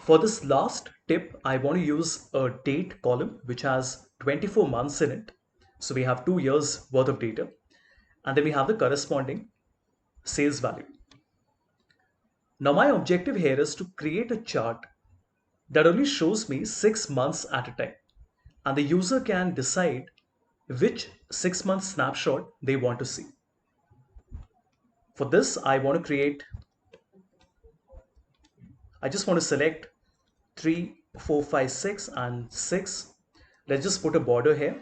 For this last tip, I want to use a date column which has 24 months in it. So we have 2 years worth of data, and then we have the corresponding sales value. Now my objective here is to create a chart that only shows me 6 months at a time. And the user can decide which 6 month snapshot they want to see. For this, I just want to select 3, 4, 5, 6 and 6. Let's just put a border here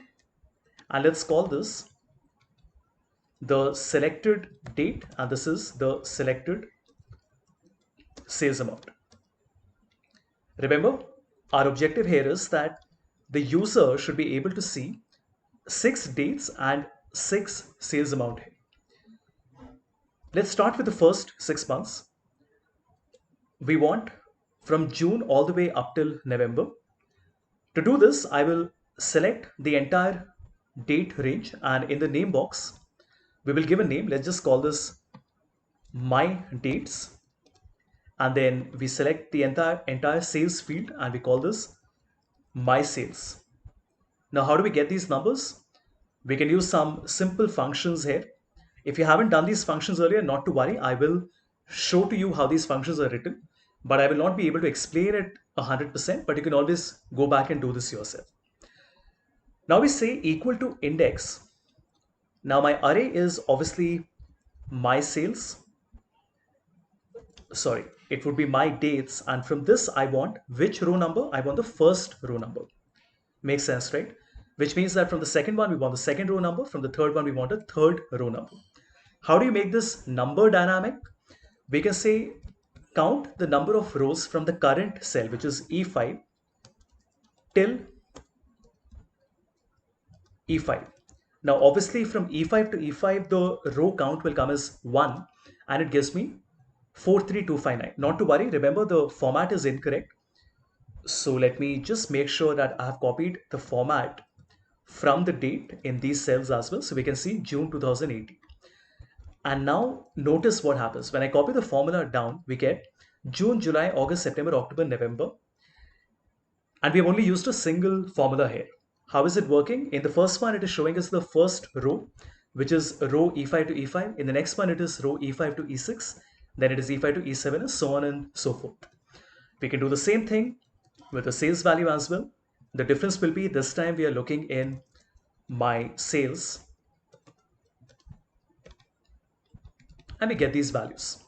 and let's call this the selected date and this is the selected sales amount. Remember, our objective here is that the user should be able to see 6 dates and 6 sales amount here. Let's start with the first 6 months. We want from June all the way up till November. To do this, I will select the entire date range and in the name box, we will give a name. Let's just call this my dates. And then we select the entire sales field and we call this my sales. Now, how do we get these numbers? We can use some simple functions here. If you haven't done these functions earlier, not to worry, I will show to you how these functions are written, but I will not be able to explain it 100%, but you can always go back and do this yourself. Now we say equal to index. Now my array is obviously my sales. Sorry, it would be my dates. And from this, I want which row number? I want the first row number. Makes sense, right? Which means that from the second one, we want the second row number. From the third one, we want a third row number. How do you make this number dynamic? We can say count the number of rows from the current cell, which is E5 till E5. Now, obviously from E5 to E5, the row count will come as 1 and it gives me 43259. Not to worry, remember the format is incorrect. So let me just make sure that I have copied the format from the date in these cells as well. So we can see June 2018. And now notice what happens. When I copy the formula down, we get June, July, August, September, October, November. And we have only used a single formula here. How is it working? In the first one, it is showing us the first row, which is row E5 to E5. In the next one, it is row E5 to E6. Then it is E5 to E7 and so on and so forth. We can do the same thing with the sales value as well. The difference will be this time we are looking in my sales and we get these values.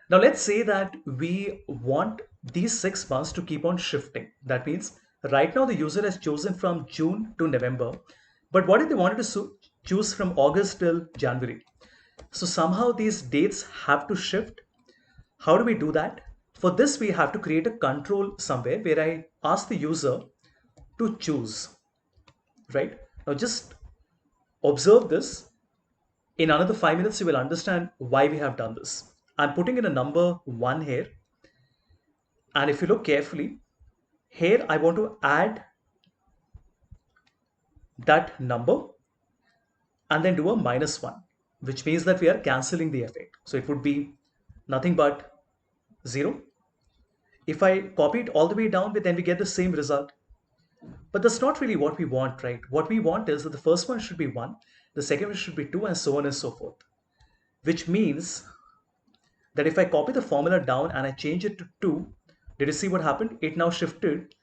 Now let's say that we want these 6 months to keep on shifting. That means right now the user has chosen from June to November, but what if they wanted to choose from August till January? So somehow these dates have to shift. How do we do that? For this, we have to create a control somewhere where I ask the user to choose, right? Now just observe this. In another 5 minutes, you will understand why we have done this. I'm putting in a number 1 here. And if you look carefully, here I want to add that number and then do a -1, which means that we are cancelling the effect. So it would be nothing but 0. If I copy it all the way down, then we get the same result. But that's not really what we want, right? What we want is that the first one should be 1, the second one should be 2, and so on and so forth. Which means that if I copy the formula down and I change it to 2, did you see what happened? It now shifted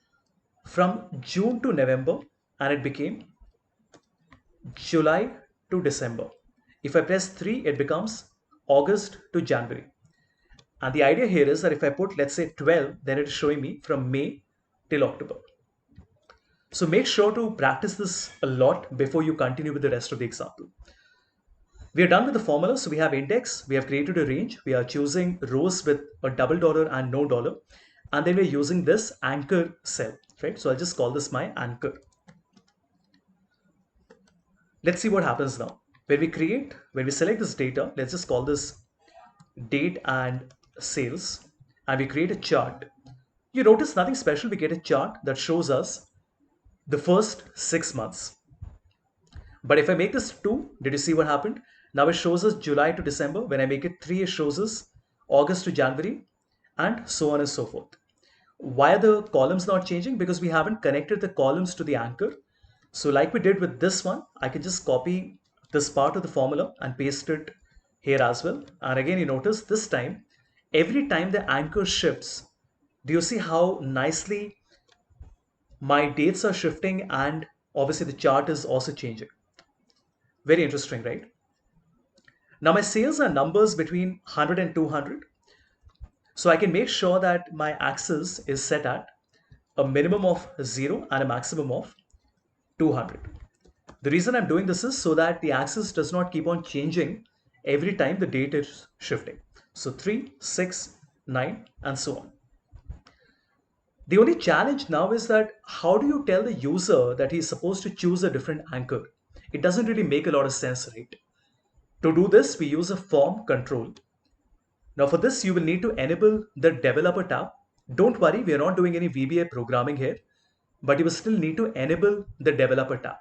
from June to November and it became July to December. If I press 3, it becomes August to January. And the idea here is that if I put, let's say 12, then it is showing me from May till October. So make sure to practice this a lot before you continue with the rest of the example. We are done with the formula. So we have index, we have created a range, we are choosing rows with a $$ and no dollar. And then we're using this anchor cell, right? So I'll just call this my anchor. Let's see what happens now. When we select this data, let's just call this date and sales, and we create a chart. You notice nothing special. We get a chart that shows us the first 6 months. But if I make this 2, did you see what happened? Now it shows us July to December. When I make it 3, it shows us August to January. and so on and so forth. Why are the columns not changing? Because we haven't connected the columns to the anchor. So like we did with this one, I can just copy this part of the formula and paste it here as well. And again, you notice this time, every time the anchor shifts, do you see how nicely my dates are shifting and obviously the chart is also changing? Very interesting, right? Now my sales are numbers between 100 and 200. So I can make sure that my axis is set at a minimum of 0 and a maximum of 200. The reason I'm doing this is so that the axis does not keep on changing every time the date is shifting. So 3, 6, 9, and so on. The only challenge now is that how do you tell the user that he's supposed to choose a different anchor? It doesn't really make a lot of sense, right? To do this, we use a form control. Now for this, you will need to enable the developer tab. Don't worry, we are not doing any VBA programming here, but you will still need to enable the developer tab.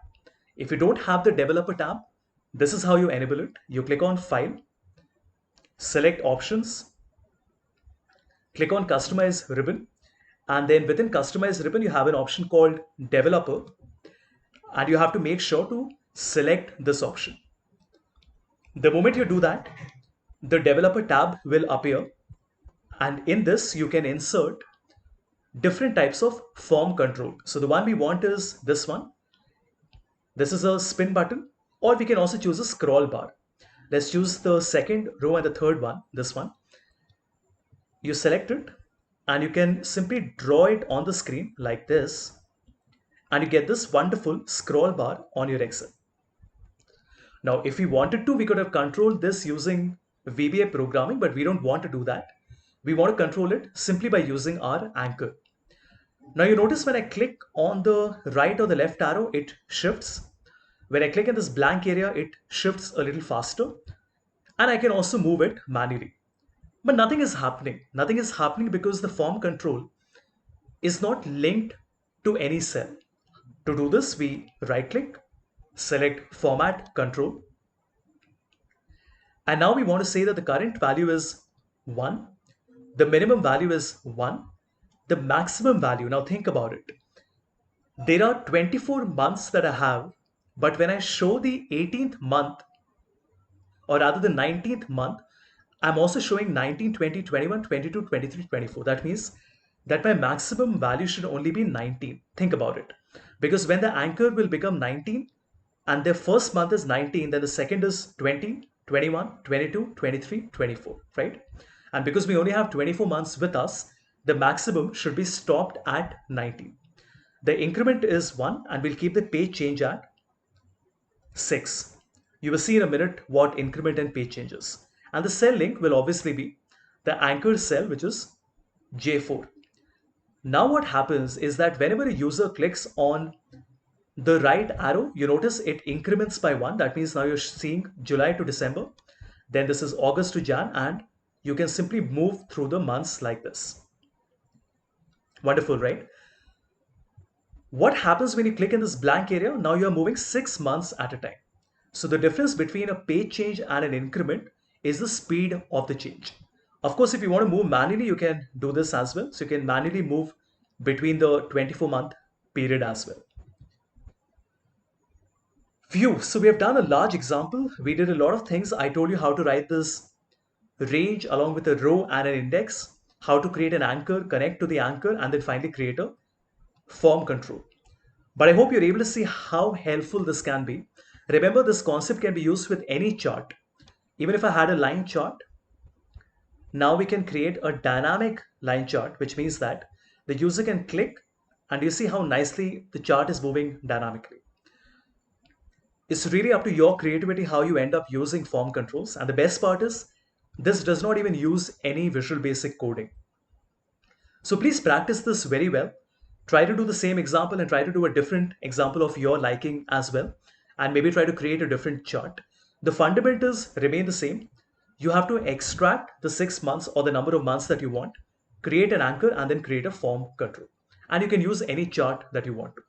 If you don't have the developer tab, this is how you enable it. You click on File, select Options, click on Customize Ribbon, and then within Customize Ribbon, you have an option called Developer, and you have to make sure to select this option. The moment you do that, the Developer tab will appear, and in this, you can insert different types of form control. So the one we want is this one. This is a spin button, or we can also choose a scroll bar. Let's choose the second row and the third one, this one. You select it and you can simply draw it on the screen like this, and you get this wonderful scroll bar on your Excel. Now, if we wanted to, we could have controlled this using VBA programming, but we don't want to do that. We want to control it simply by using our anchor. Now you notice when I click on the right or the left arrow, it shifts. When I click in this blank area, it shifts a little faster, and I can also move it manually. But nothing is happening. Nothing is happening because the form control is not linked to any cell. To do this, we right click, select Format Control, and now we want to say that the current value is 1, the minimum value is 1, the maximum value, now think about it. There are 24 months that I have, but when I show the 18th month, or rather the 19th month, I'm also showing 19, 20, 21, 22, 23, 24. That means that my maximum value should only be 19. Think about it. Because when the anchor will become 19 and the first month is 19, then the second is 20, 21, 22, 23, 24, right? And because we only have 24 months with us, the maximum should be stopped at 19. The increment is 1 and we'll keep the page change at 6. You will see in a minute what increment and page changes. And the cell link will obviously be the anchor cell, which is J4. Now what happens is that whenever a user clicks on the right arrow, you notice it increments by 1. That means now you're seeing July to December. Then this is August to Jan, and you can simply move through the months like this. Wonderful, right? What happens when you click in this blank area? Now you're moving 6 months at a time. So the difference between a page change and an increment is the speed of the change. Of course, if you want to move manually, you can do this as well. So you can manually move between the 24-month period as well. Phew, so we have done a large example. We did a lot of things. I told you how to write this range along with a row and an index, how to create an anchor, connect to the anchor, and then finally create a form control. But I hope you're able to see how helpful this can be. Remember, this concept can be used with any chart. Even if I had a line chart, now we can create a dynamic line chart, which means that the user can click and you see how nicely the chart is moving dynamically. It's really up to your creativity how you end up using form controls. And the best part is this does not even use any Visual Basic coding. So please practice this very well. Try to do the same example and try to do a different example of your liking as well. And maybe try to create a different chart. The fundamentals remain the same. You have to extract the 6 months or the number of months that you want, create an anchor, and then create a form control. And you can use any chart that you want to.